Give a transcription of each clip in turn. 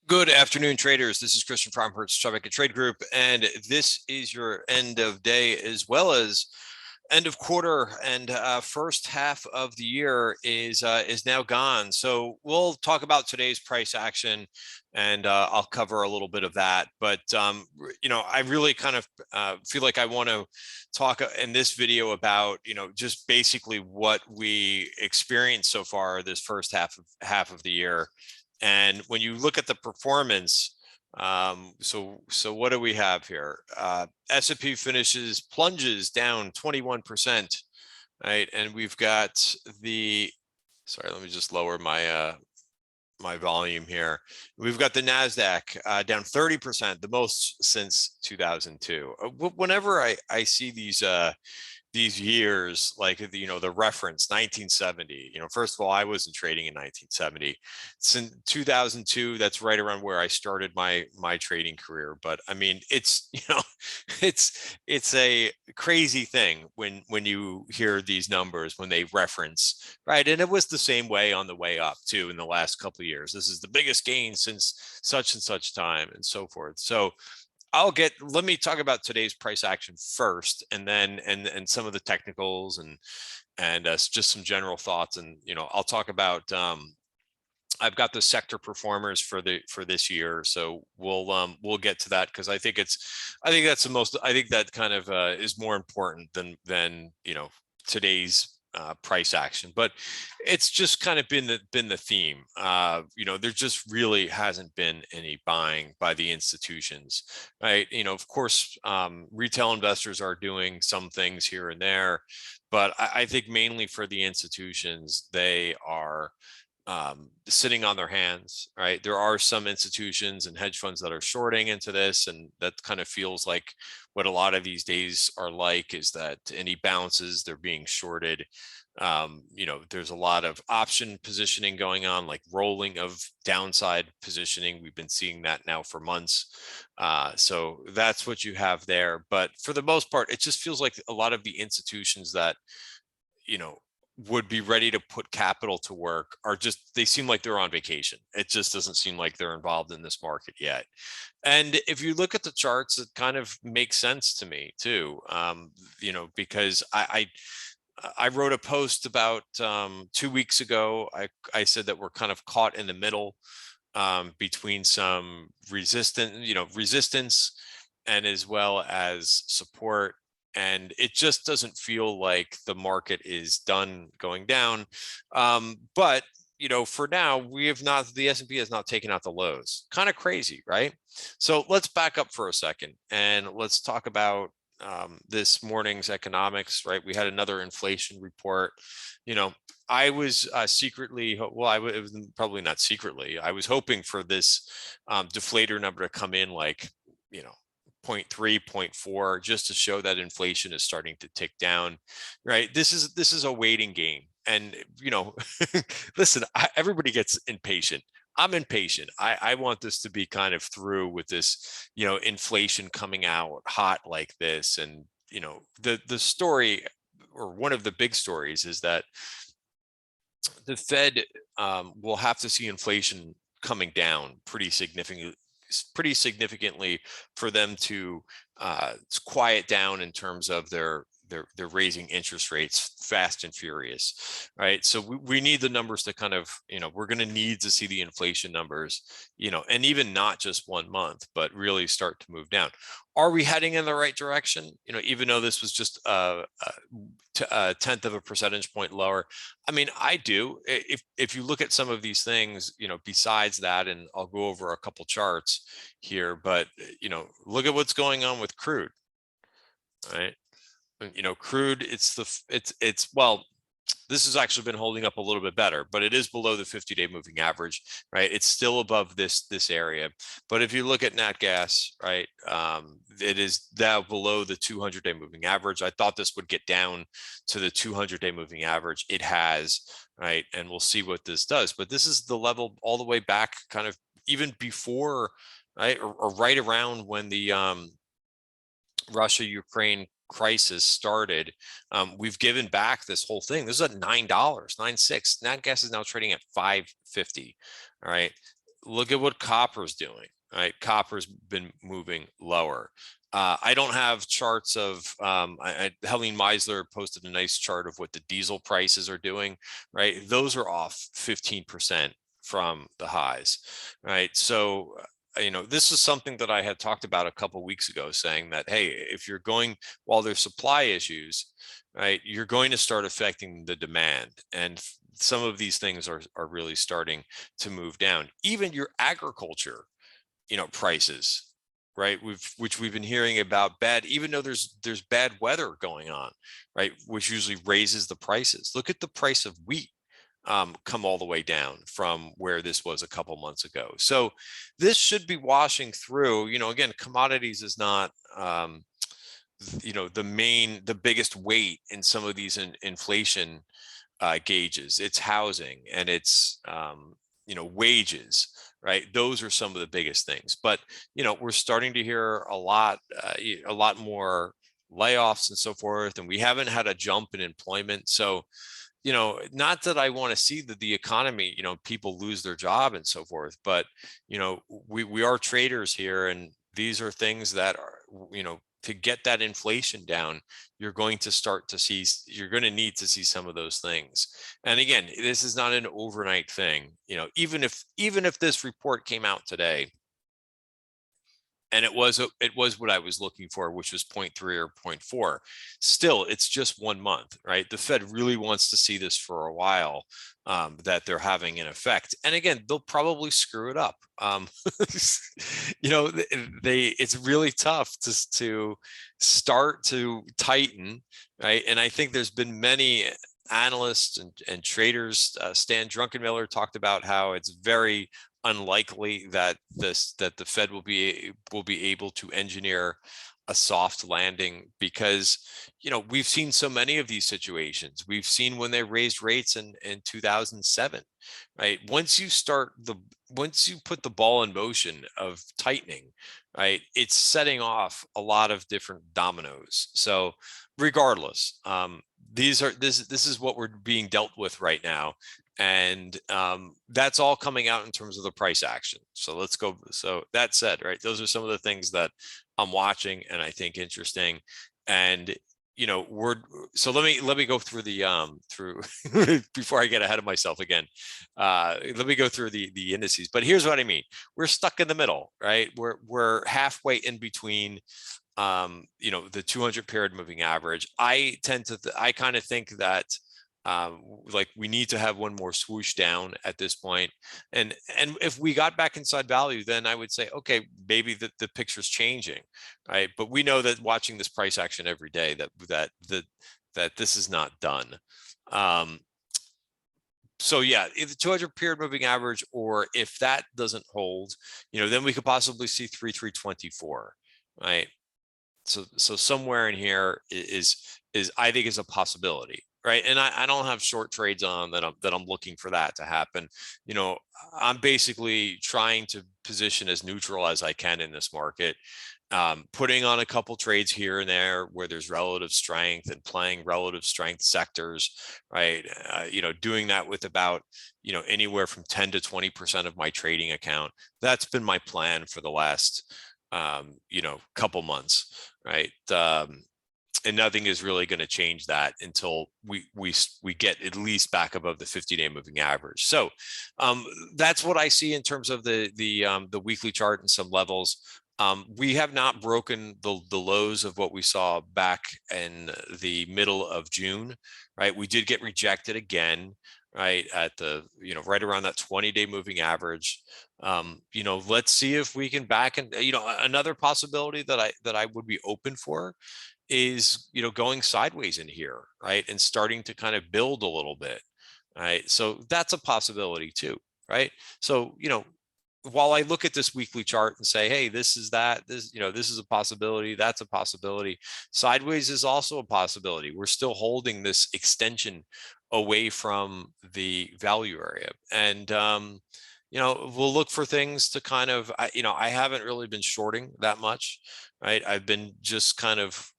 Good afternoon, traders. This is Christian from Market Trade Group, and this is your end of day as well as end of quarter and first half of the year is now gone. So we'll talk about today's price action, and I'll cover a little bit of that. But I really kind of feel like I want to talk in this video about just basically what we experienced so far this first half of the year. And when you look at the performance, so what do we have here? S&P plunges down 21%, right? And we've got sorry, let me just lower my my volume here. We've got the NASDAQ down 30%, the most since 2002. Whenever I see these years, like the reference 1970, first of all, I wasn't trading in 1970. Since 2002, that's right around where I started my trading career. But I mean, it's it's a crazy thing when you hear these numbers, when they reference, right? And it was the same way on the way up too in the last couple of years. This is the biggest gain since such and such time, and so forth. So let me talk about today's price action first, and then and some of the technicals and just some general thoughts. And I'll talk about I've got the sector performers for this year, so we'll get to that, because I think that's the most, I think that kind of is more important than today's price action. But it's just kind of been the theme. There just really hasn't been any buying by the institutions, right? Of course, retail investors are doing some things here and there, but I think mainly for the institutions, they are sitting on their hands, right? There are some institutions and hedge funds that are shorting into this, and that kind of feels like what a lot of these days are like, is that any bounces, they're being shorted. There's a lot of option positioning going on, like rolling of downside positioning. We've been seeing that now for months. So that's what you have there. But for the most part, it just feels like a lot of the institutions that, would be ready to put capital to work they seem like they're on vacation. It just doesn't seem like they're involved in this market yet. And if you look at the charts, it kind of makes sense to me too, because I wrote a post about 2 weeks ago. I said that we're kind of caught in the middle between some resistance and as well as support. And it just doesn't feel like the market is done going down. But for now, the S&P has not taken out the lows. Kind of crazy, right? So let's back up for a second and let's talk about this morning's economics, right? We had another inflation report. I was secretly, well, it was probably not secretly, I was hoping for this deflator number to come in like, 0.3, 0.4, just to show that inflation is starting to tick down, right? This is a waiting game. And, listen, everybody gets impatient. I'm impatient. I want this to be kind of through with this, inflation coming out hot like this. And, the story, or one of the big stories, is that the Fed will have to see inflation coming down pretty significantly for them to quiet down in terms of they're raising interest rates fast and furious, right? So we need the numbers to kind of, we're going to need to see the inflation numbers, and even not just 1 month, but really start to move down. Are we heading in the right direction? Even though this was just a tenth of a percentage point lower. I mean, I do. If you look at some of these things, besides that, and I'll go over a couple charts here, but look at what's going on with crude, right? Crude, well, this has actually been holding up a little bit better, but it is below the 50-day moving average, right? It's still above this area. But if you look at nat gas, right, it is now below the 200-day moving average. I thought this would get down to the 200-day moving average. It has, right? And we'll see what this does. But this is the level all the way back, kind of even before, right, or right around when the Russia-Ukraine crisis started. We've given back this whole thing. This is at $9, 9.6. Nat gas is now trading at $5.50. All right. look at what copper's doing, right? Copper's been moving lower. I don't have charts of, Helene Meisler posted a nice chart of what the diesel prices are doing, right? Those are off 15% from the highs, right? So, this is something that I had talked about a couple weeks ago, saying that, hey, if you're going, while there's supply issues, right, you're going to start affecting the demand. And some of these things are really starting to move down. Even your agriculture, prices, right? Which we've been hearing about bad, even though there's bad weather going on, right? Which usually raises the prices. Look at the price of wheat come all the way down from where this was a couple months ago. So this should be washing through. Again, commodities is not the biggest weight in some of these inflation gauges. It's housing and it's wages, right? Those are some of the biggest things. But we're starting to hear a lot more layoffs and so forth, and we haven't had a jump in employment. So not that I want to see that the economy, people lose their job and so forth, but we are traders here, and these are things that are, to get that inflation down, you're going to need to see some of those things. And again, this is not an overnight thing. Even if this report came out today and it was what I was looking for, which was 0.3 or 0.4. Still, it's just 1 month, right? The Fed really wants to see this for a while, that they're having an effect. And again, they'll probably screw it up. It's really tough to start to tighten, right? And I think there's been many analysts and traders. Stan Druckenmiller talked about how it's very unlikely that the Fed will be able to engineer a soft landing, because we've seen so many of these situations. We've seen when they raised rates in 2007, right? Once you put the ball in motion of tightening, right, it's setting off a lot of different dominoes. So regardless, this is what we're being dealt with right now. And that's all coming out in terms of the price action. So let's go. So that said, right, those are some of the things that I'm watching and I think interesting. And so let me go through through before I get ahead of myself again. Let me go through the indices. But here's what I mean: we're stuck in the middle, right? We're halfway in between the 200 period moving average. I kind of think that like we need to have one more swoosh down at this point. And if we got back inside value, then I would say, okay, maybe the picture's changing, right? But we know that watching this price action every day, that this is not done. So yeah, if the 200 period moving average, or if that doesn't hold, then we could possibly see 3,324, right? So somewhere in here is I think is a possibility, right? And I don't have short trades on that I'm looking for that to happen. I'm basically trying to position as neutral as I can in this market, putting on a couple trades here and there where there's relative strength and playing relative strength sectors, right? Doing that with about anywhere from 10 to 20% of my trading account. That's been my plan for the last couple months, right? And nothing is really going to change that until we get at least back above the 50-day moving average. So that's what I see in terms of the weekly chart and some levels. We have not broken the lows of what we saw back in the middle of June, right? We did get rejected again, right, at the right around that 20-day moving average. Let's see if we can back, and another possibility that I would be open for is going sideways in here, right, and starting to kind of build a little bit, right? So that's a possibility too, right? So while I look at this weekly chart and say, hey, this is a possibility, that's a possibility, sideways is also a possibility. We're still holding this extension away from the value area. And we'll look for things to kind of, I haven't really been shorting that much, right? I've been just kind of,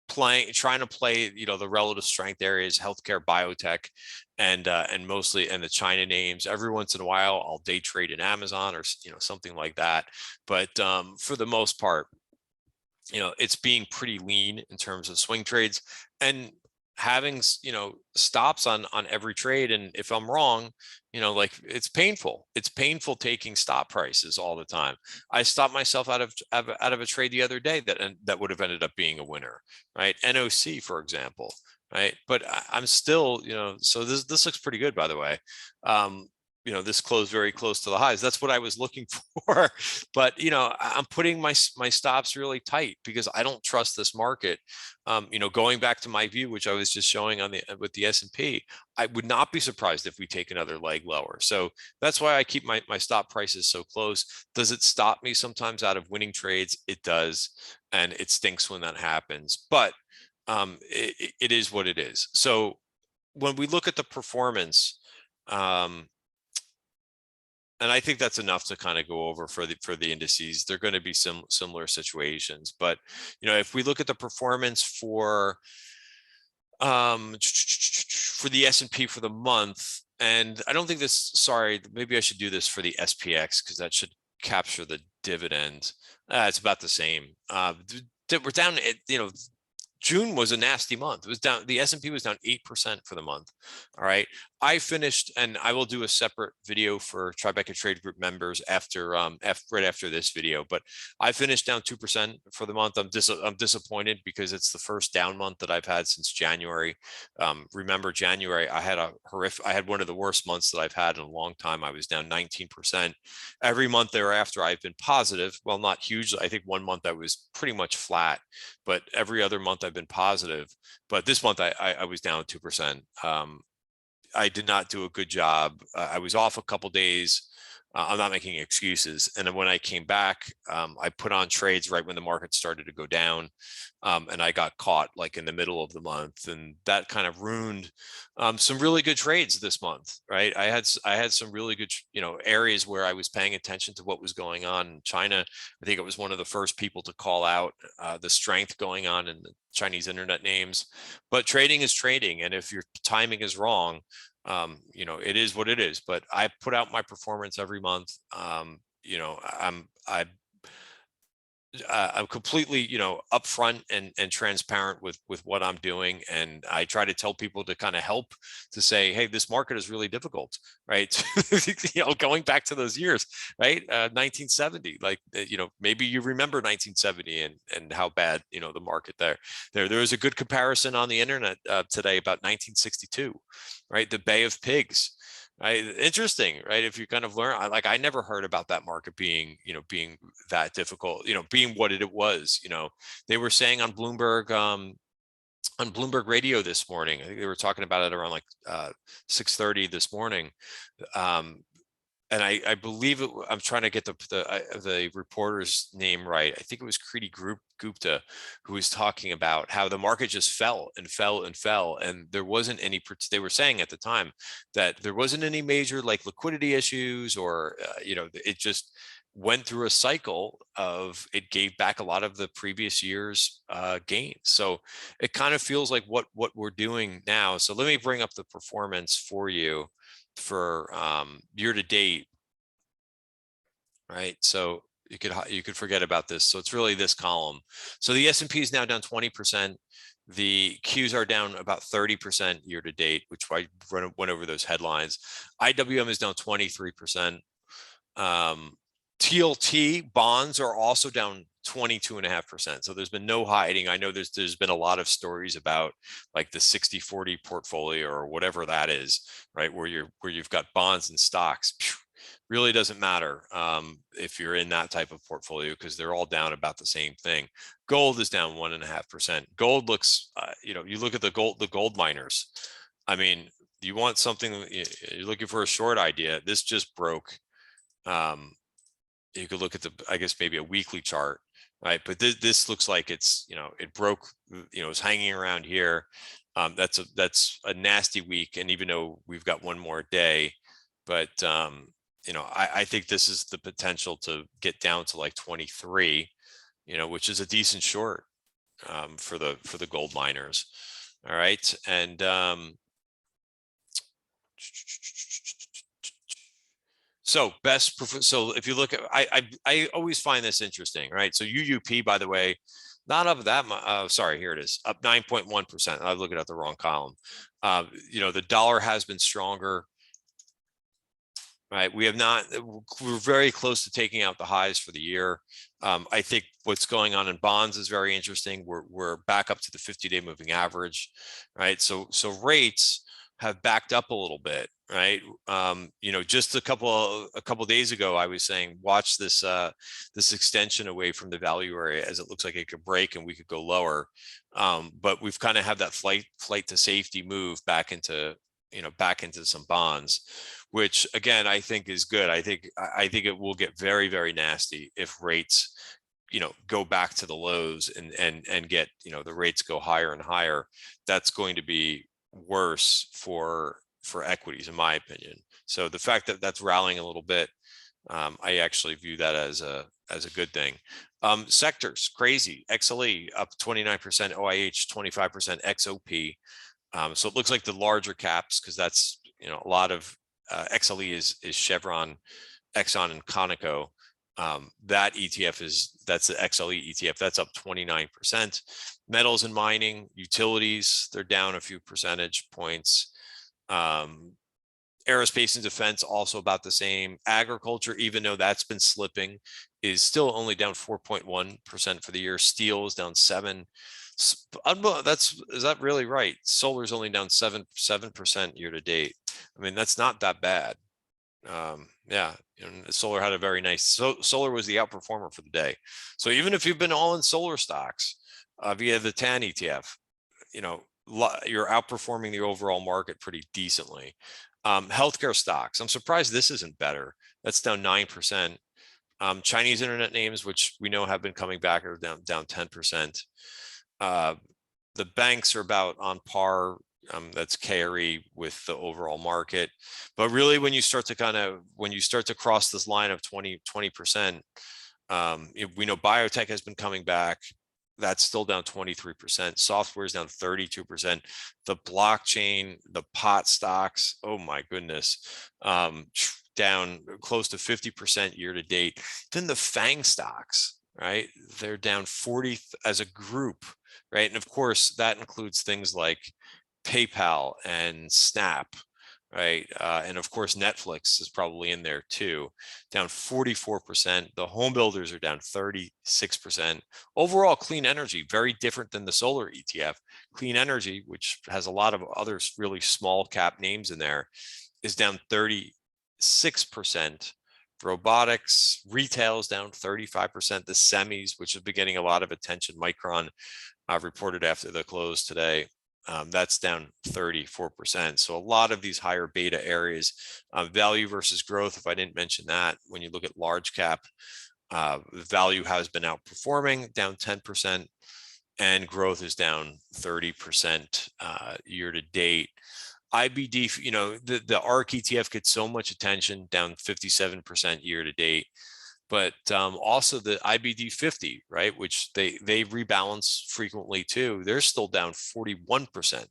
trying to play, the relative strength areas, healthcare, biotech, and mostly and the China names. Every once in a while, I'll day trade in Amazon or something like that. But for the most part, it's being pretty lean in terms of swing trades and having stops on every trade. And if I'm wrong, like it's painful taking stop prices all the time. I stopped myself out of a trade the other day that would have ended up being a winner, right? NOC, for example, right? But I'm still, so this looks pretty good, by the way. This closed very close to the highs. That's what I was looking for. But I'm putting my stops really tight because I don't trust this market. Going back to my view, which I was just showing with the S&P, I would not be surprised if we take another leg lower. So that's why I keep my stop prices so close. Does it stop me sometimes out of winning trades? It does, and it stinks when that happens. But it is what it is. So when we look at the performance, and I think that's enough to kind of go over for the indices. They're going to be similar situations, but if we look at the performance for the S&P for the month, and I don't think this. Sorry, maybe I should do this for the SPX because that should capture the dividend. It's about the same. We're down at June was a nasty month. It was down. The S&P was down 8% for the month. All right. I finished, and I will do a separate video for Tribeca Trade Group members after right after this video. But I finished down 2% for the month. I'm disappointed because it's the first down month that I've had since January. Remember January, I had one of the worst months that I've had in a long time. I was down 19%. Every month thereafter, I've been positive. Well, not hugely. I think one month I was pretty much flat, but every other month I've been positive. But this month I was down 2%. I did not do a good job. I was off a couple days. I'm not making excuses. And then when I came back, I put on trades right when the market started to go down. And I got caught like in the middle of the month. And that kind of ruined some really good trades this month, right? I had some really good, areas where I was paying attention to what was going on in China. I think it was one of the first people to call out the strength going on in the Chinese internet names. But trading is trading. And if your timing is wrong, it is what it is. But I put out my performance every month. I'm completely, upfront and transparent with what I'm doing, and I try to tell people to kind of help to say, hey, this market is really difficult, right? Going back to those years, right? 1970, like maybe you remember 1970 and how bad the market there was a good comparison on the internet today about 1962, right? The Bay of Pigs. Right. Interesting, right? If you kind of learn, I never heard about that market being that difficult, being what it was. They were saying on Bloomberg radio this morning. I think they were talking about it around like 6:30 this morning. And I believe it. I'm trying to get the reporter's name right. I think it was Kriti Gupta who was talking about how the market just fell and fell and fell, and there wasn't any. They were saying at the time that there wasn't any major like liquidity issues, or it just went through a cycle of it gave back a lot of the previous year's gains. So it kind of feels like what we're doing now. So let me bring up the performance for you for year to date, right? So you could forget about this. So it's really this column. So the S&P is now down 20%. The Qs are down about 30% year to date, which I went over those headlines. IWM is down 23%. TLT bonds are also down 22.5%. So there's been no hiding. I know there's been a lot of stories about like the 60-40 portfolio or whatever that is, right? Where you've got bonds and stocks. Really doesn't matter if you're in that type of portfolio because they're all down about the same thing. Gold is down 1.5%. Gold looks, you look at the gold miners. I mean, you want something, you're looking for a short idea. This just broke. You could look at I guess maybe a weekly chart, right? But this looks like it's, it broke, it's hanging around here. That's a nasty week. And even though we've got one more day, but, I think this is the potential to get down to like 23, which is a decent short. for the gold miners. All right, and so so if you look at, I always find this interesting, right? So UUP, by the way, not up that much. Sorry, here it is, up 9.1%. I'm looking at the wrong column. The dollar has been stronger. Right, we have not. We're very close to taking out the highs for the year. I think what's going on in bonds is very interesting. We're back up to the 50-day moving average, right? So rates have backed up a little bit, right? Just a couple days ago, I was saying watch this this extension away from the value area, as it looks like it could break and we could go lower. But we've kind of had that flight to safety move back into some bonds, which again I think is good. I think it will get very, very nasty if rates go back to the lows and get the rates go higher and higher. That's going to be worse for equities, in my opinion. So the fact that that's rallying a little bit, I actually view that as a good thing. Sectors crazy. XLE up 29%, OIH 25%, XOP. So it looks like the larger caps, because that's a lot of XLE is Chevron, Exxon, and Conoco. That ETF that's the XLE ETF. That's up 29%. Metals and mining, utilities, they're down a few percentage points. Aerospace and defense also about the same. Agriculture, even though that's been slipping, is still only down 4.1% for the year. Steel is down 7%. Is that really right? Solar is only down 7% year to date. I mean, that's not that bad. Yeah, solar had a very nice. Solar was the outperformer for the day. So even if you've been all in solar stocks via the TAN ETF, you're outperforming the overall market pretty decently. Healthcare stocks, I'm surprised this isn't better. That's down 9%. Chinese internet names, which we know have been coming back, are down 10%. The banks are about on par. That's KRE with the overall market. But really, when you start to cross this line of 20%, we know biotech has been coming back. That's still down 23%. Software is down 32%. The blockchain, the pot stocks, oh my goodness, down close to 50% year to date. Then the FANG stocks, right? They're down 40 as a group, right? And of course, that includes things like PayPal and Snap, right? And of course, Netflix is probably in there too, down 44%. The home builders are down 36%. Overall, clean energy, very different than the solar ETF. Clean energy, which has a lot of other really small cap names in there, is down 36%. Robotics, retail is down 35%. The semis, which have been getting a lot of attention, Micron reported after the close today, that's down 34%. So a lot of these higher beta areas, value versus growth, if I didn't mention that, when you look at large cap, value has been outperforming, down 10%, and growth is down 30% year to date. IBD, the ARK ETF gets so much attention, down 57% year to date. But also the IBD 50, right, which they rebalance frequently too, they're still down 41%,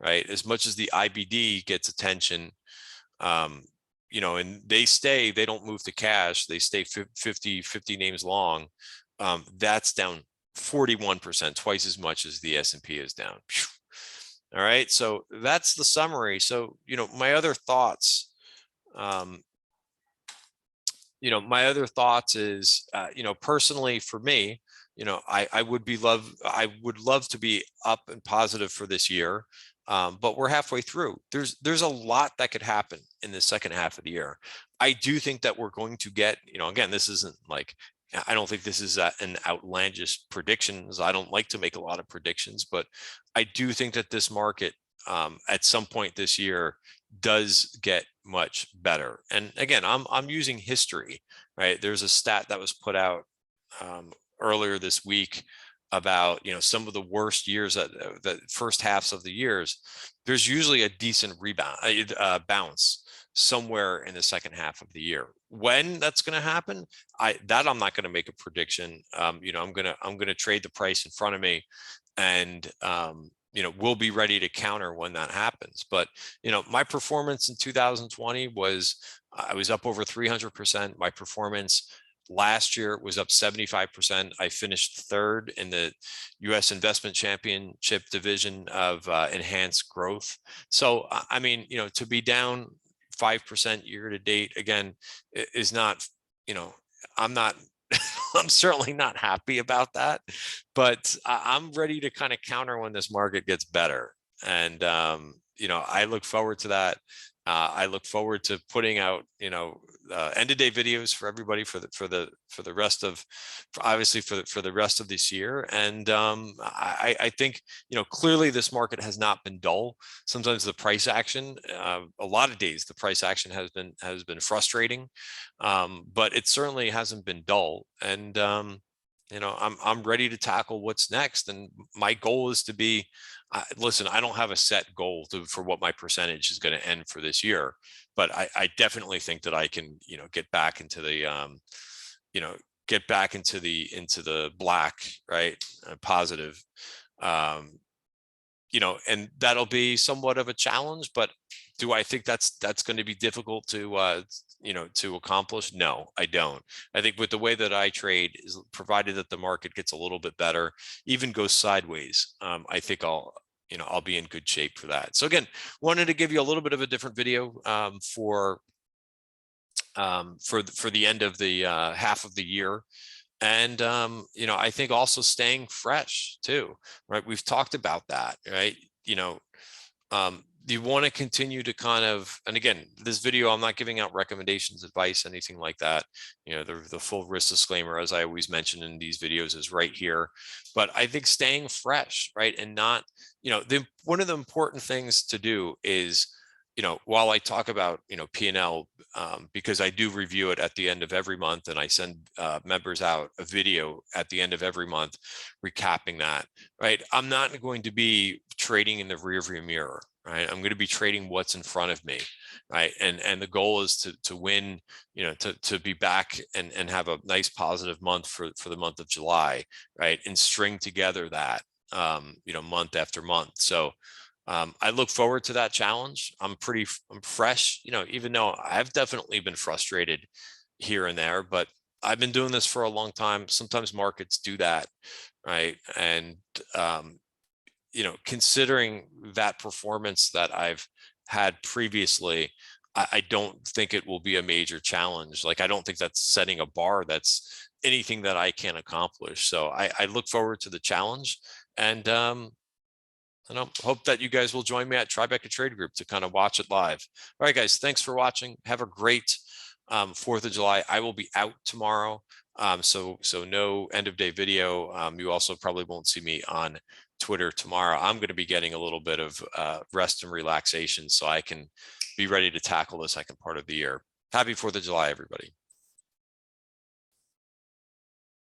right? As much as the IBD gets attention, and they don't move to cash, they stay 50 names long. That's down 41%, twice as much as the S&P is down. All right, so that's the summary. So my other thoughts. My other thoughts is, personally for me, I would love to be up and positive for this year. But we're halfway through. There's a lot that could happen in the second half of the year. I do think that we're going to get, again, this isn't like, I don't think this is an outlandish predictions. I don't like to make a lot of predictions, but I do think that this market at some point this year does get much better. And again, I'm using history, right? There's a stat that was put out earlier this week about, some of the worst years, the first halves of the years, there's usually a decent rebound, bounce somewhere in the second half of the year. When that's going to happen, I'm not going to make a prediction. I'm going to trade the price in front of me, and we'll be ready to counter when that happens. But my performance in 2020 was, I was up over 300%. My performance last year was up 75%. I finished third in the U.S. Investment Championship division of enhanced growth. So, I mean, to be down 5% year to date again is not, I'm not, I'm certainly not happy about that, but I'm ready to kind of counter when this market gets better. And, I look forward to that. I look forward to putting out, end of day videos for everybody for the rest of, obviously for the rest of this year. And I think, clearly this market has not been dull. Sometimes the price action, a lot of days, the price action has been frustrating, but it certainly hasn't been dull. And I'm ready to tackle what's next. And my goal is to be, listen, I don't have a set goal for what my percentage is going to end for this year, but I definitely think that I can, get back into the, into the black, right? Positive, and that'll be somewhat of a challenge, but do I think that's going to be difficult to, to accomplish? No, I don't. I think with the way that I trade, is provided that the market gets a little bit better, even goes sideways, I think I'll be in good shape for that. So again, wanted to give you a little bit of a different video for the end of the half of the year. And, I think also staying fresh too, right? We've talked about that, right? You want to continue to kind of, and again, this video, I'm not giving out recommendations, advice, anything like that. The full risk disclaimer, as I always mention in these videos, is right here. But I think staying fresh, right? And not, one of the important things to do is, while I talk about, P&L, because I do review it at the end of every month, and I send members out a video at the end of every month recapping that, right? I'm not going to be trading in the rearview mirror, right? I'm going to be trading what's in front of me, right? And the goal is to win, to be back and have a nice positive month for the month of July, right? And string together that, month after month. So, I look forward to that challenge. I'm fresh, even though I've definitely been frustrated here and there, but I've been doing this for a long time. Sometimes markets do that, right? And, considering that performance that I've had previously, I don't think it will be a major challenge. Like, I don't think that's setting a bar that's anything that I can accomplish. So I look forward to the challenge, and I hope that you guys will join me at Tribeca Trade Group to kind of watch it live. All right, guys, thanks for watching. Have a great 4th of July. I will be out tomorrow, so no end of day video. You also probably won't see me on Twitter tomorrow. I'm going to be getting a little bit of rest and relaxation so I can be ready to tackle the second part of the year. Happy 4th of July, everybody.